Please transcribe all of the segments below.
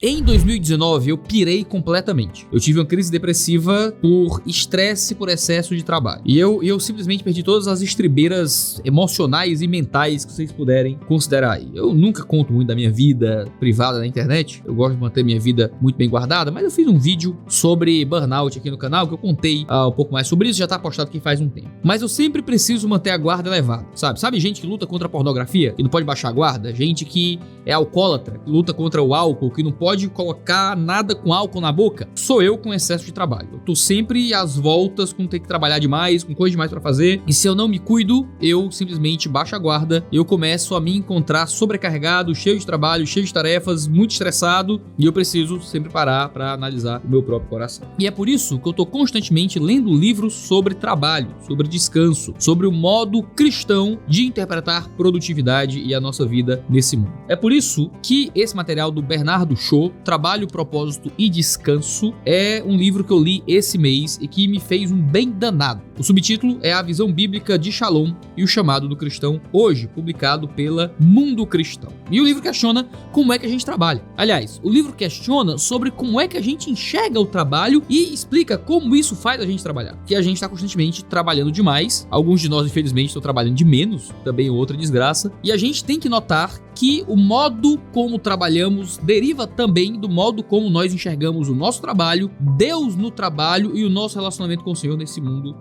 Em 2019, eu pirei completamente. Eu tive uma crise depressiva por estresse por excesso de trabalho. E eu simplesmente perdi todas as estribeiras emocionais e mentais que vocês puderem considerar aí. Eu nunca conto muito da minha vida privada na internet. Eu gosto de manter minha vida muito bem guardada, mas eu fiz um vídeo sobre burnout aqui no canal que eu contei um pouco mais sobre isso, já tá postado aqui faz um tempo. Mas eu sempre preciso manter a guarda elevada, sabe? Sabe gente que luta contra a pornografia e não pode baixar a guarda? Gente que é alcoólatra, que luta contra o álcool, que não pode colocar nada com álcool na boca. Sou eu com excesso de trabalho. Eu tô sempre às voltas com ter que trabalhar demais, com coisa demais pra fazer. E se eu não me cuido, eu simplesmente baixo a guarda. Eu começo a me encontrar sobrecarregado, cheio de trabalho, cheio de tarefas, muito estressado. E eu preciso sempre parar pra analisar o meu próprio coração. E é por isso que eu tô constantemente lendo livros sobre trabalho, sobre descanso, sobre o modo cristão de interpretar produtividade e a nossa vida nesse mundo. É por isso que esse material do Bernardo Shaw, Trabalho, Propósito e Descanso, é um livro que eu li esse mês e que me fez um bem danado. O subtítulo é A Visão Bíblica de Shalom e o Chamado do Cristão Hoje, publicado pela Mundo Cristão. E o livro questiona como é que a gente trabalha. Aliás, o livro questiona sobre como é que a gente enxerga o trabalho e explica como isso faz a gente trabalhar. Que a gente está constantemente trabalhando demais, alguns de nós infelizmente estão trabalhando de menos, também é outra desgraça, e a gente tem que notar que o modo como trabalhamos deriva também do modo como nós enxergamos o nosso trabalho, Deus no trabalho e o nosso relacionamento com o Senhor nesse mundo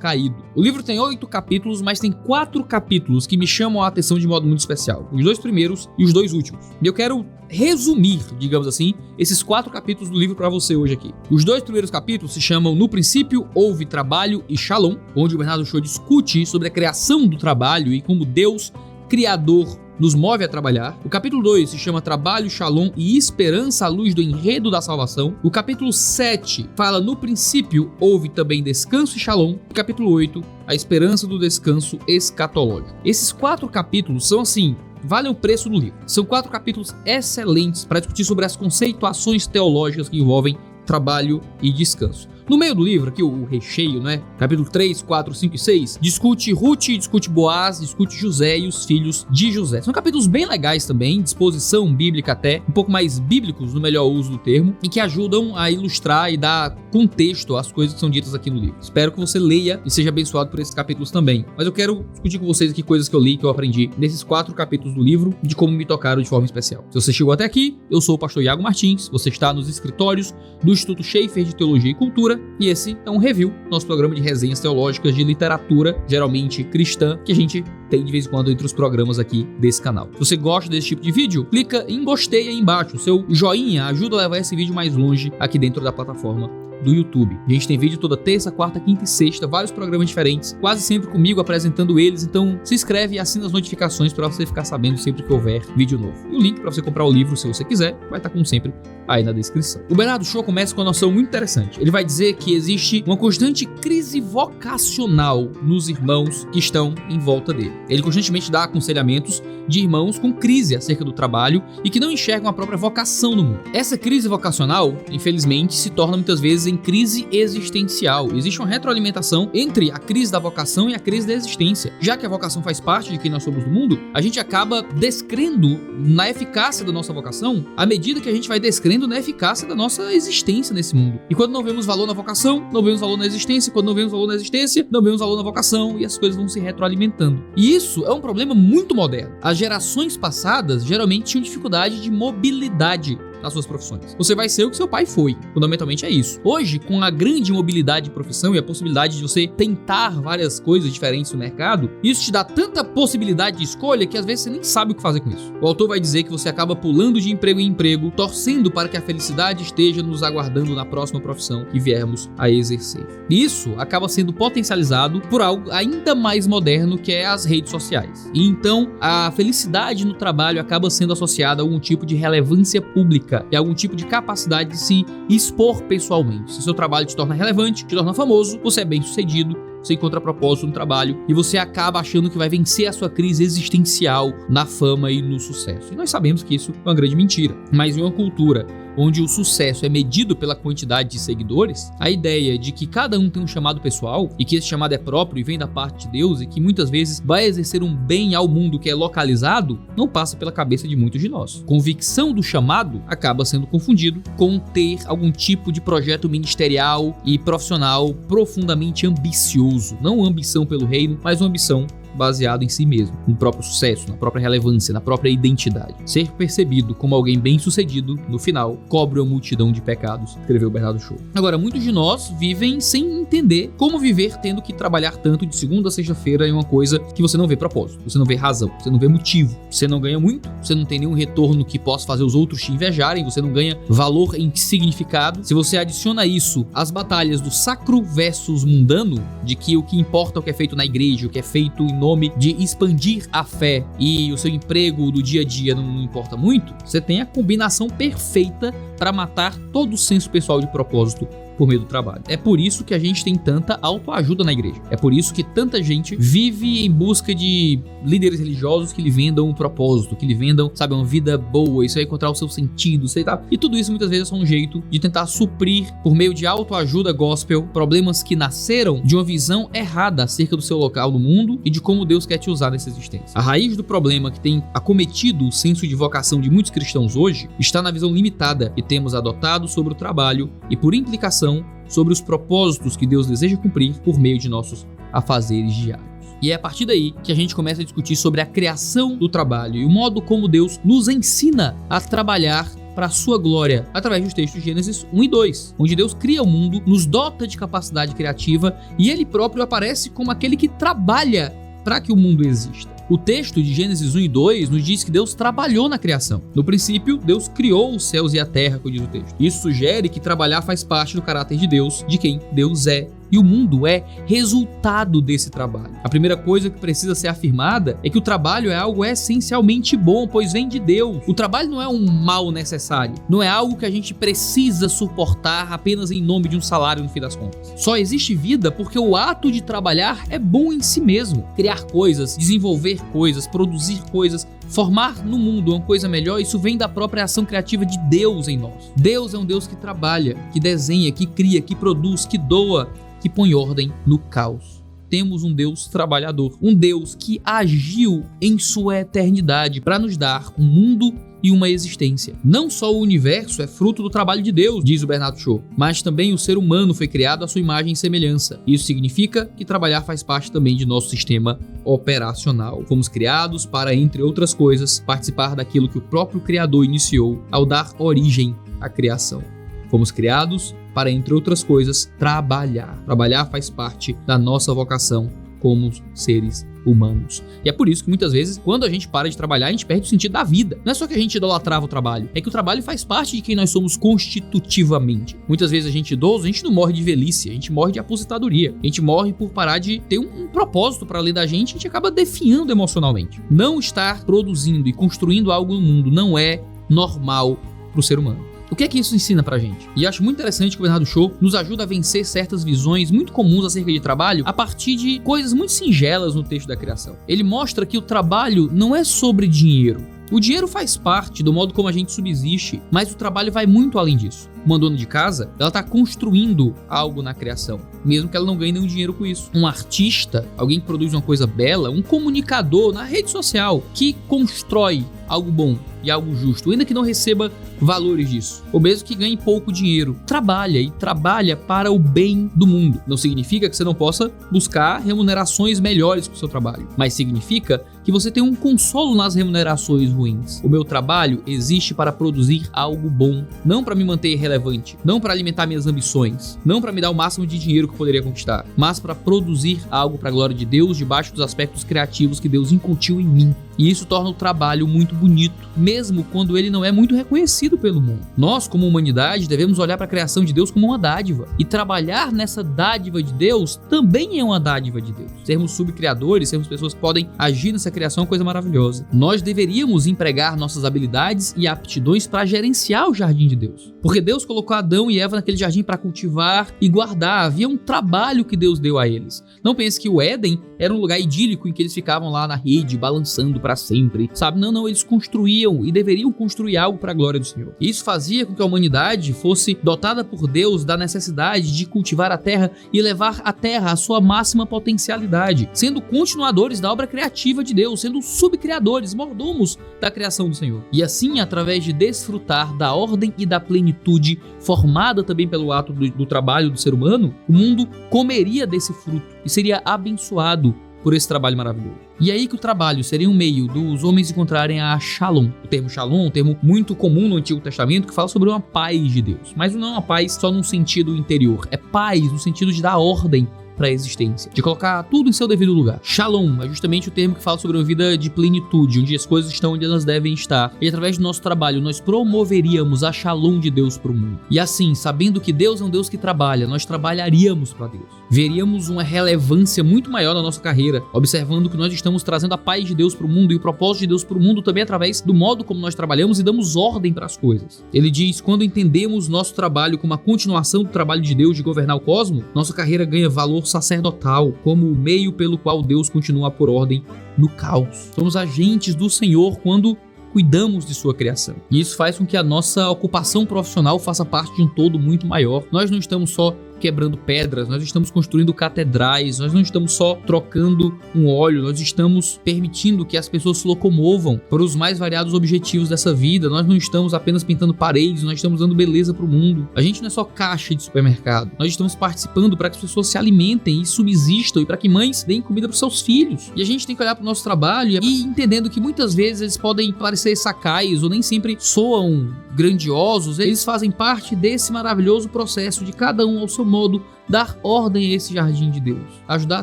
caído. O livro tem 8 capítulos, mas tem 4 capítulos que me chamam a atenção de modo muito especial. Os 2 primeiros e os 2 últimos. E eu quero resumir, digamos assim, esses 4 capítulos do livro para você hoje aqui. Os 2 primeiros capítulos se chamam No Princípio Houve Trabalho e Shalom, onde o Bernardo Shaw discute sobre a criação do trabalho e como Deus, Criador, nos move a trabalhar. O capítulo 2 se chama Trabalho, Shalom e Esperança à Luz do Enredo da Salvação. O capítulo 7 fala No Princípio Houve Também Descanso e Shalom. O capítulo 8, A Esperança do Descanso Escatológico. Esses 4 capítulos são assim, valem o preço do livro. São 4 capítulos excelentes para discutir sobre as conceituações teológicas que envolvem trabalho e descanso. No meio do livro, aqui o recheio, né? Capítulo 3, 4, 5 e 6, discute Ruth, discute Boaz, discute José e os filhos de José. São capítulos bem legais também, disposição bíblica até, um pouco mais bíblicos no melhor uso do termo, e que ajudam a ilustrar e dar contexto às coisas que são ditas aqui no livro. Espero que você leia e seja abençoado por esses capítulos também. Mas eu quero discutir com vocês aqui coisas que eu li, que eu aprendi nesses 4 capítulos do livro, de como me tocaram de forma especial. Se você chegou até aqui, eu sou o pastor Iago Martins, você está nos escritórios do Instituto Schaefer de Teologia e Cultura, e esse é um review, nosso programa de resenhas teológicas de literatura, geralmente cristã, que a gente tem de vez em quando entre os programas aqui desse canal. Se você gosta desse tipo de vídeo, clica em gostei aí embaixo. O seu joinha ajuda a levar esse vídeo mais longe aqui dentro da plataforma do YouTube. A gente tem vídeo toda terça, quarta, quinta e sexta, vários programas diferentes, quase sempre comigo apresentando eles, então se inscreve e assina as notificações para você ficar sabendo sempre que houver vídeo novo. E o link para você comprar o livro, se você quiser, vai estar como sempre aí na descrição. O Bernardo Shaw começa com uma noção muito interessante. Ele vai dizer que existe uma constante crise vocacional nos irmãos que estão em volta dele. Ele constantemente dá aconselhamentos de irmãos com crise acerca do trabalho e que não enxergam a própria vocação no mundo. Essa crise vocacional, infelizmente, se torna muitas vezes em crise existencial. Existe uma retroalimentação entre a crise da vocação e a crise da existência. Já que a vocação faz parte de quem nós somos no mundo, a gente acaba descrendo na eficácia da nossa vocação à medida que a gente vai descrendo na eficácia da nossa existência nesse mundo. E quando não vemos valor na vocação, não vemos valor na existência. Quando não vemos valor na existência, não vemos valor na vocação, e as coisas vão se retroalimentando. E isso é um problema muito moderno. As gerações passadas geralmente tinham dificuldade de mobilidade nas suas profissões. Você vai ser o que seu pai foi. Fundamentalmente é isso. Hoje, com a grande mobilidade de profissão e a possibilidade de você tentar várias coisas diferentes no mercado, isso te dá tanta possibilidade de escolha que às vezes você nem sabe o que fazer com isso. O autor vai dizer que você acaba pulando de emprego em emprego, torcendo para que a felicidade esteja nos aguardando na próxima profissão que viermos a exercer. E isso acaba sendo potencializado por algo ainda mais moderno, que é as redes sociais. E então, a felicidade no trabalho acaba sendo associada a algum tipo de relevância pública e algum tipo de capacidade de se expor pessoalmente. Se o seu trabalho te torna relevante, te torna famoso, você é bem sucedido, você encontra propósito no trabalho e você acaba achando que vai vencer a sua crise existencial na fama e no sucesso. E nós sabemos que isso é uma grande mentira. Mas em uma cultura onde o sucesso é medido pela quantidade de seguidores, a ideia de que cada um tem um chamado pessoal e que esse chamado é próprio e vem da parte de Deus e que muitas vezes vai exercer um bem ao mundo que é localizado, não passa pela cabeça de muitos de nós. Convicção do chamado acaba sendo confundido com ter algum tipo de projeto ministerial e profissional profundamente ambicioso. Não ambição pelo reino, mas uma ambição baseado em si mesmo, no próprio sucesso, na própria relevância, na própria identidade. Ser percebido como alguém bem-sucedido, no final, cobre uma multidão de pecados, escreveu Bernardo Shaw. Agora, muitos de nós vivem sem entender como viver tendo que trabalhar tanto de segunda a sexta-feira em uma coisa que você não vê propósito, você não vê razão, você não vê motivo, você não ganha muito, você não tem nenhum retorno que possa fazer os outros te invejarem, você não ganha valor em significado. Se você adiciona isso às batalhas do sacro versus mundano, de que o que importa é o que é feito na igreja, o que é feito em nome de expandir a fé e o seu emprego do dia a dia não importa muito, você tem a combinação perfeita para matar todo o senso pessoal de propósito por meio do trabalho. É por isso que a gente tem tanta autoajuda na igreja. É por isso que tanta gente vive em busca de líderes religiosos que lhe vendam um propósito, que lhe vendam, sabe, uma vida boa, isso vai encontrar o seu sentido, sei lá. E tudo isso muitas vezes é só um jeito de tentar suprir, por meio de autoajuda gospel, problemas que nasceram de uma visão errada acerca do seu local no mundo e de como Deus quer te usar nessa existência. A raiz do problema que tem acometido o senso de vocação de muitos cristãos hoje está na visão limitada que temos adotado sobre o trabalho e, por implicação, sobre os propósitos que Deus deseja cumprir por meio de nossos afazeres diários. E é a partir daí que a gente começa a discutir sobre a criação do trabalho e o modo como Deus nos ensina a trabalhar para a sua glória, através dos textos de Gênesis 1 e 2, onde Deus cria o mundo, nos dota de capacidade criativa e Ele próprio aparece como aquele que trabalha para que o mundo exista. O texto de Gênesis 1 e 2 nos diz que Deus trabalhou na criação. No princípio, Deus criou os céus e a terra, como diz o texto. Isso sugere que trabalhar faz parte do caráter de Deus, de quem Deus é. E o mundo é resultado desse trabalho. A primeira coisa que precisa ser afirmada é que o trabalho é algo essencialmente bom, pois vem de Deus. O trabalho não é um mal necessário. Não é algo que a gente precisa suportar apenas em nome de um salário no fim das contas. Só existe vida porque o ato de trabalhar é bom em si mesmo. Criar coisas, desenvolver coisas, produzir coisas, formar no mundo uma coisa melhor, isso vem da própria ação criativa de Deus em nós. Deus é um Deus que trabalha, que desenha, que cria, que produz, que doa, que põe ordem no caos. Temos um Deus trabalhador, um Deus que agiu em sua eternidade para nos dar um mundo e uma existência. Não só o universo é fruto do trabalho de Deus, diz o Bernardo Shaw, mas também o ser humano foi criado à sua imagem e semelhança. Isso significa que trabalhar faz parte também de nosso sistema operacional. Fomos criados para, entre outras coisas, participar daquilo que o próprio Criador iniciou ao dar origem à criação. Fomos criados para, entre outras coisas, trabalhar. Trabalhar faz parte da nossa vocação como seres humanos. E é por isso que muitas vezes, quando a gente para de trabalhar, a gente perde o sentido da vida. Não é só que a gente idolatrava o trabalho, é que o trabalho faz parte de quem nós somos constitutivamente. Muitas vezes a gente idoso, a gente não morre de velhice, a gente morre de aposentadoria. A gente morre por parar de ter um propósito para além da gente, a gente acaba definhando emocionalmente. Não estar produzindo e construindo algo no mundo não é normal para o ser humano. O que é que isso ensina pra gente? E acho muito interessante que o Bernardo Shaw nos ajuda a vencer certas visões muito comuns acerca de trabalho a partir de coisas muito singelas no texto da criação. Ele mostra que o trabalho não é sobre dinheiro. O dinheiro faz parte do modo como a gente subsiste, mas o trabalho vai muito além disso. Uma dona de casa, ela está construindo algo na criação, mesmo que ela não ganhe nenhum dinheiro com isso. Um artista, alguém que produz uma coisa bela, um comunicador na rede social que constrói algo bom e algo justo, ainda que não receba valores disso, ou mesmo que ganhe pouco dinheiro, trabalha para o bem do mundo. Não significa que você não possa buscar remunerações melhores para o seu trabalho, mas significa que você tem um consolo nas remunerações ruins. O meu trabalho existe para produzir algo bom, não para me manter relevante, não para alimentar minhas ambições, não para me dar o máximo de dinheiro que eu poderia conquistar, mas para produzir algo para a glória de Deus debaixo dos aspectos criativos que Deus incutiu em mim. E isso torna o trabalho muito bonito, mesmo quando ele não é muito reconhecido pelo mundo. Nós, como humanidade, devemos olhar para a criação de Deus como uma dádiva. E trabalhar nessa dádiva de Deus também é uma dádiva de Deus. Sermos subcriadores, sermos pessoas que podem agir nessa criação é uma coisa maravilhosa. Nós deveríamos empregar nossas habilidades e aptidões para gerenciar o jardim de Deus. Porque Deus colocou Adão e Eva naquele jardim para cultivar e guardar. Havia um trabalho que Deus deu a eles. Não pense que o Éden era um lugar idílico em que eles ficavam lá na rede, balançando para sempre, sabe? Não, eles construíam e deveriam construir algo para a glória do Senhor. Isso fazia com que a humanidade fosse dotada por Deus da necessidade de cultivar a terra e levar a terra à sua máxima potencialidade, sendo continuadores da obra criativa de Deus, sendo subcriadores, mordomos da criação do Senhor. E assim, através de desfrutar da ordem e da plenitude formada também pelo ato do trabalho do ser humano, o mundo comeria desse fruto e seria abençoado por esse trabalho maravilhoso. E aí que o trabalho seria um meio dos homens encontrarem a Shalom. O termo Shalom é um termo muito comum no Antigo Testamento que fala sobre uma paz de Deus. Mas não é uma paz só num sentido interior, é paz no sentido de dar ordem para a existência, de colocar tudo em seu devido lugar. Shalom é justamente o termo que fala sobre uma vida de plenitude, onde as coisas estão onde elas devem estar. E através do nosso trabalho, nós promoveríamos a Shalom de Deus para o mundo. E assim, sabendo que Deus é um Deus que trabalha, nós trabalharíamos para Deus. Veríamos uma relevância muito maior na nossa carreira, observando que nós estamos trazendo a paz de Deus para o mundo e o propósito de Deus para o mundo também através do modo como nós trabalhamos e damos ordem para as coisas. Ele diz, quando entendemos nosso trabalho como a continuação do trabalho de Deus de governar o cosmos, nossa carreira ganha valor sacerdotal, como o meio pelo qual Deus continua a pôr ordem no caos. Somos agentes do Senhor quando cuidamos de sua criação. E isso faz com que a nossa ocupação profissional faça parte de um todo muito maior. Nós não estamos só quebrando pedras, nós estamos construindo catedrais, nós não estamos só trocando um óleo, nós estamos permitindo que as pessoas se locomovam para os mais variados objetivos dessa vida. Nós não estamos apenas pintando paredes, nós estamos dando beleza para o mundo. A gente não é só caixa de supermercado, nós estamos participando para que as pessoas se alimentem e subsistam e para que mães deem comida para os seus filhos. E a gente tem que olhar para o nosso trabalho e entendendo que muitas vezes eles podem parecer sacais ou nem sempre soam grandiosos, eles fazem parte desse maravilhoso processo de cada um ao seu modo dar ordem a esse jardim de Deus, ajudar a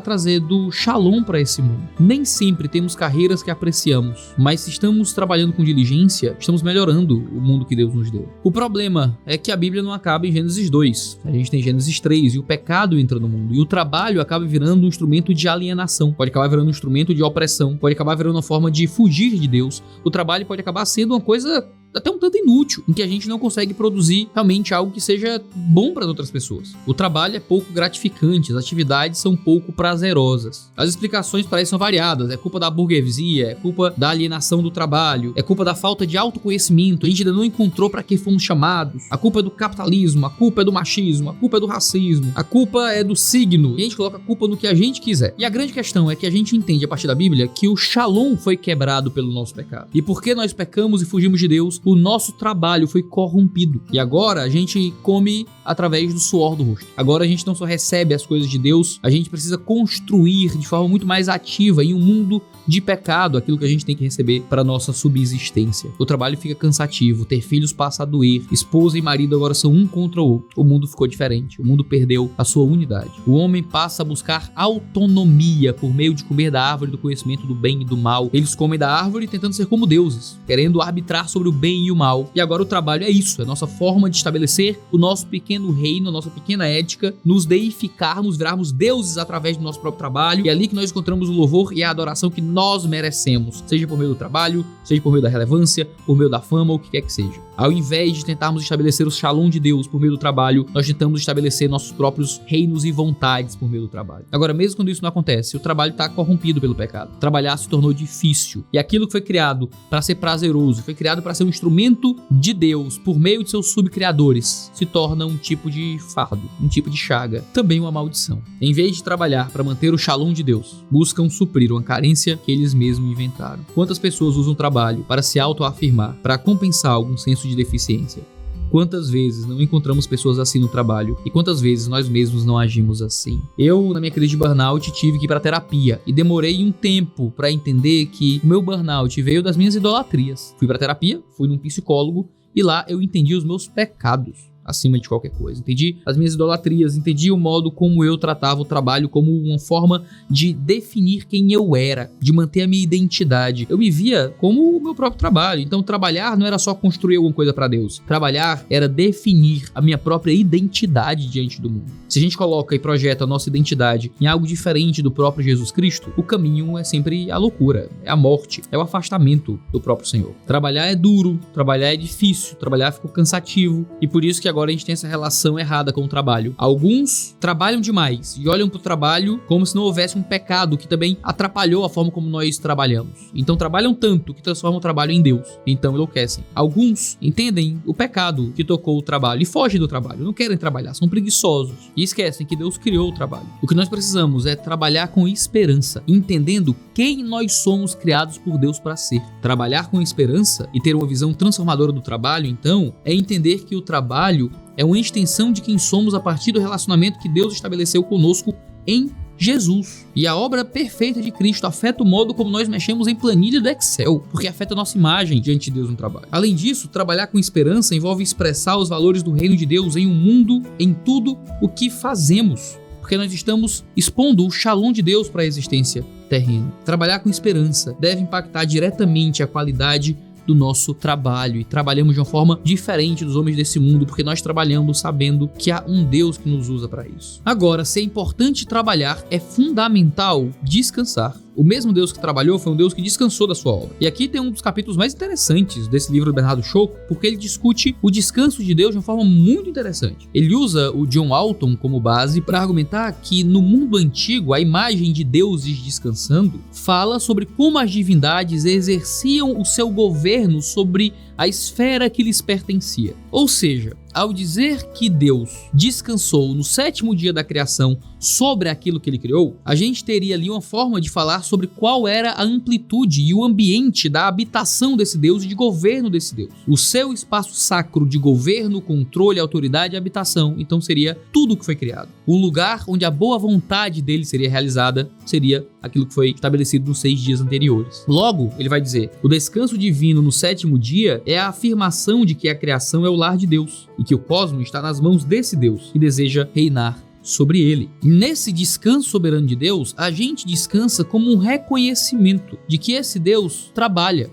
trazer do Shalom para esse mundo. Nem sempre temos carreiras que apreciamos, mas se estamos trabalhando com diligência, estamos melhorando o mundo que Deus nos deu. O problema é que a Bíblia não acaba em Gênesis 2, a gente tem Gênesis 3 e o pecado entra no mundo, e o trabalho acaba virando um instrumento de alienação, pode acabar virando um instrumento de opressão, pode acabar virando uma forma de fugir de Deus. O trabalho pode acabar sendo uma coisa até um tanto inútil, em que a gente não consegue produzir realmente algo que seja bom para as outras pessoas. O trabalho é pouco gratificante, as atividades são pouco prazerosas. As explicações para isso são variadas, é culpa da burguesia, é culpa da alienação do trabalho, é culpa da falta de autoconhecimento, a gente ainda não encontrou para que fomos chamados, a culpa é do capitalismo, a culpa é do machismo, a culpa é do racismo, a culpa é do signo, e a gente coloca a culpa no que a gente quiser. E a grande questão é que a gente entende a partir da Bíblia que o Shalom foi quebrado pelo nosso pecado. E porque nós pecamos e fugimos de Deus, o nosso trabalho foi corrompido. E agora a gente come através do suor do rosto. Agora a gente não só recebe as coisas de Deus, a gente precisa construir de forma muito mais ativa em um mundo de pecado aquilo que a gente tem que receber para nossa subsistência. O trabalho fica cansativo, ter filhos passa a doer, esposa e marido agora são um contra o outro. O mundo ficou diferente, o mundo perdeu a sua unidade. O homem passa a buscar autonomia por meio de comer da árvore do conhecimento do bem e do mal. Eles comem da árvore tentando ser como deuses, querendo arbitrar sobre o bem e o mal. E agora o trabalho é isso, é a nossa forma de estabelecer o nosso pequeno reino, a nossa pequena ética, nos deificarmos, virarmos deuses através do nosso próprio trabalho. E é ali que nós encontramos o louvor e a adoração que nós merecemos, seja por meio do trabalho, seja por meio da relevância, por meio da fama, ou o que quer que seja. Ao invés de tentarmos estabelecer o Shalom de Deus por meio do trabalho, nós tentamos estabelecer nossos próprios reinos e vontades por meio do trabalho. Agora, mesmo quando isso não acontece, o trabalho está corrompido pelo pecado. Trabalhar se tornou difícil. E aquilo que foi criado para ser prazeroso, foi criado para ser um instrumento de Deus por meio de seus subcriadores, se torna um tipo de fardo, um tipo de chaga, também uma maldição. Em vez de trabalhar para manter o Shalom de Deus, buscam suprir uma carência que eles mesmos inventaram. Quantas pessoas usam o trabalho para se autoafirmar, para compensar algum senso de deficiência? Quantas vezes não encontramos pessoas assim no trabalho e quantas vezes nós mesmos não agimos assim? Eu, na minha crise de burnout, tive que ir para terapia e demorei um tempo para entender que o meu burnout veio das minhas idolatrias. Fui para terapia, fui num psicólogo e lá eu entendi os meus pecados acima de qualquer coisa. Entendi as minhas idolatrias, entendi o modo como eu tratava o trabalho como uma forma de definir quem eu era, de manter a minha identidade. Eu me via como o meu próprio trabalho. Então trabalhar não era só construir alguma coisa para Deus. Trabalhar era definir a minha própria identidade diante do mundo. Se a gente coloca e projeta a nossa identidade em algo diferente do próprio Jesus Cristo, o caminho é sempre a loucura, é a morte, é o afastamento do próprio Senhor. Trabalhar é duro, trabalhar é difícil, trabalhar ficou cansativo e por isso que agora a gente tem essa relação errada com o trabalho. Alguns trabalham demais e olham pro trabalho como se não houvesse um pecado que também atrapalhou a forma como nós trabalhamos. Então trabalham tanto que transformam o trabalho em Deus. Então enlouquecem. Alguns entendem o pecado que tocou o trabalho e fogem do trabalho. Não querem trabalhar, são preguiçosos e esquecem que Deus criou o trabalho. O que nós precisamos é trabalhar com esperança, entendendo quem nós somos criados por Deus para ser. Trabalhar com esperança e ter uma visão transformadora do trabalho, então, é entender que o trabalho é uma extensão de quem somos a partir do relacionamento que Deus estabeleceu conosco em Jesus. E a obra perfeita de Cristo afeta o modo como nós mexemos em planilha do Excel, porque afeta a nossa imagem diante de Deus no trabalho. Além disso, trabalhar com esperança envolve expressar os valores do reino de Deus em um mundo, em tudo o que fazemos, porque nós estamos expondo o Shalom de Deus para a existência terrena. Trabalhar com esperança deve impactar diretamente a qualidade do nosso trabalho, e trabalhamos de uma forma diferente dos homens desse mundo, porque nós trabalhamos sabendo que há um Deus que nos usa para isso. Agora, se é importante trabalhar, é fundamental descansar. O mesmo Deus que trabalhou foi um Deus que descansou da sua obra. E aqui tem um dos capítulos mais interessantes desse livro do Bernardo Shaw, porque ele discute o descanso de Deus de uma forma muito interessante. Ele usa o John Alton como base para argumentar que no mundo antigo a imagem de deuses descansando fala sobre como as divindades exerciam o seu governo sobre a esfera que lhes pertencia. Ou seja, ao dizer que Deus descansou no 7º dia da criação sobre aquilo que ele criou, a gente teria ali uma forma de falar sobre qual era a amplitude e o ambiente da habitação desse Deus e de governo desse Deus. O seu espaço sacro de governo, controle, autoridade e habitação, então seria tudo o que foi criado. O lugar onde a boa vontade dele seria realizada seria aquilo que foi estabelecido nos 6 dias anteriores. Logo, ele vai dizer, o descanso divino no 7º dia é a afirmação de que a criação é o lar de Deus e que o cosmos está nas mãos desse Deus e deseja reinar sobre ele. Nesse descanso soberano de Deus, a gente descansa como um reconhecimento de que esse Deus trabalha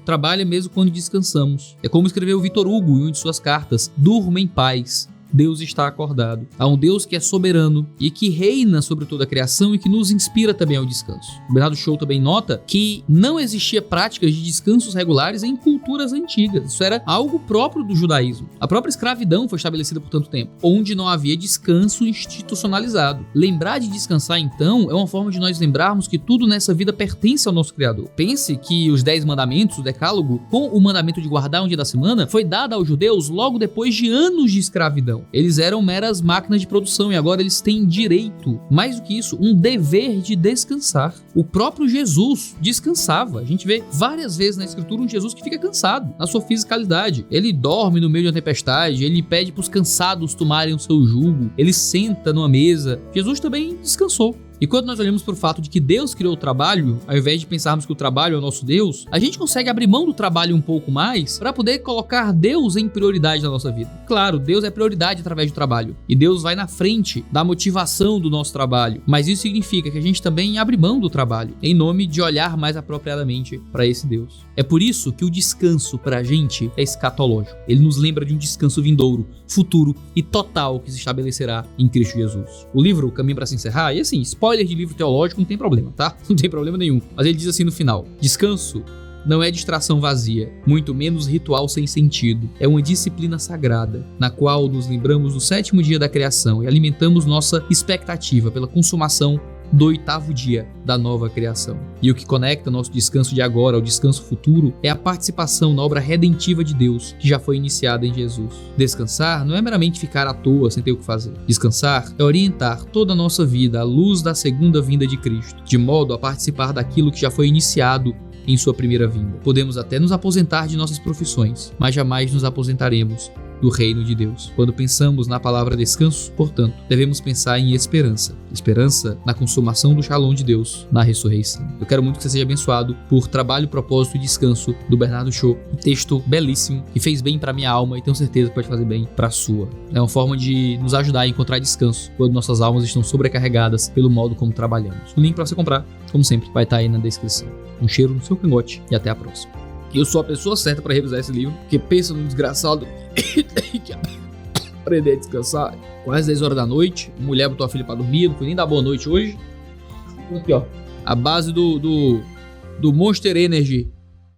mesmo quando descansamos. É como escreveu Victor Hugo em uma de suas cartas: durma em paz, Deus está acordado. Há um Deus que é soberano e que reina sobre toda a criação e que nos inspira também ao descanso. O Bernardo Shaw também nota que não existia práticas de descansos regulares em culturas antigas. Isso era algo próprio do judaísmo. A própria escravidão foi estabelecida por tanto tempo, onde não havia descanso institucionalizado. Lembrar de descansar, então, é uma forma de nós lembrarmos que tudo nessa vida pertence ao nosso Criador. Pense que os 10 mandamentos, o decálogo, com o mandamento de guardar um dia da semana, foi dado aos judeus logo depois de anos de escravidão. Eles eram meras máquinas de produção e agora eles têm direito, mais do que isso, um dever de descansar. O próprio Jesus descansava. A gente vê várias vezes na escritura um Jesus que fica cansado na sua fisicalidade. Ele dorme no meio de uma tempestade, ele pede para os cansados tomarem o seu jugo, ele senta numa mesa. Jesus também descansou. E quando nós olhamos para o fato de que Deus criou o trabalho, ao invés de pensarmos que o trabalho é o nosso Deus, a gente consegue abrir mão do trabalho um pouco mais para poder colocar Deus em prioridade na nossa vida. Claro, Deus é prioridade através do trabalho. E Deus vai na frente da motivação do nosso trabalho. Mas isso significa que a gente também abre mão do trabalho, em nome de olhar mais apropriadamente para esse Deus. É por isso que o descanso para a gente é escatológico. Ele nos lembra de um descanso vindouro, futuro e total que se estabelecerá em Cristo Jesus. O livro Caminho para se encerrar, e assim, spoiler de livro teológico não tem problema, tá? Não tem problema nenhum. Mas ele diz assim no final: descanso não é distração vazia, muito menos ritual sem sentido. É uma disciplina sagrada, na qual nos lembramos do 7º dia da criação e alimentamos nossa expectativa pela consumação do 8º dia da nova criação. E o que conecta nosso descanso de agora ao descanso futuro é a participação na obra redentiva de Deus, que já foi iniciada em Jesus. Descansar não é meramente ficar à toa sem ter o que fazer. Descansar é orientar toda a nossa vida à luz da segunda vinda de Cristo, de modo a participar daquilo que já foi iniciado em sua primeira vinda. Podemos até nos aposentar de nossas profissões, mas jamais nos aposentaremos do reino de Deus. Quando pensamos na palavra descanso, portanto, devemos pensar em esperança. Esperança na consumação do Shalom de Deus, na ressurreição. Eu quero muito que você seja abençoado por Trabalho, Propósito e Descanso, do Bernardo Shaw. Um texto belíssimo, que fez bem para minha alma e tenho certeza que pode fazer bem para a sua. É uma forma de nos ajudar a encontrar descanso quando nossas almas estão sobrecarregadas pelo modo como trabalhamos. O link para você comprar, como sempre, vai estar aí na descrição. Um cheiro no seu cangote e até a próxima. Eu sou a pessoa certa para revisar esse livro, porque pensa num desgraçado que aprender a descansar. Quase 10 horas da noite, a mulher botou a filha para dormir, não foi nem dar boa noite hoje. Aqui, ó, a base do Monster Energy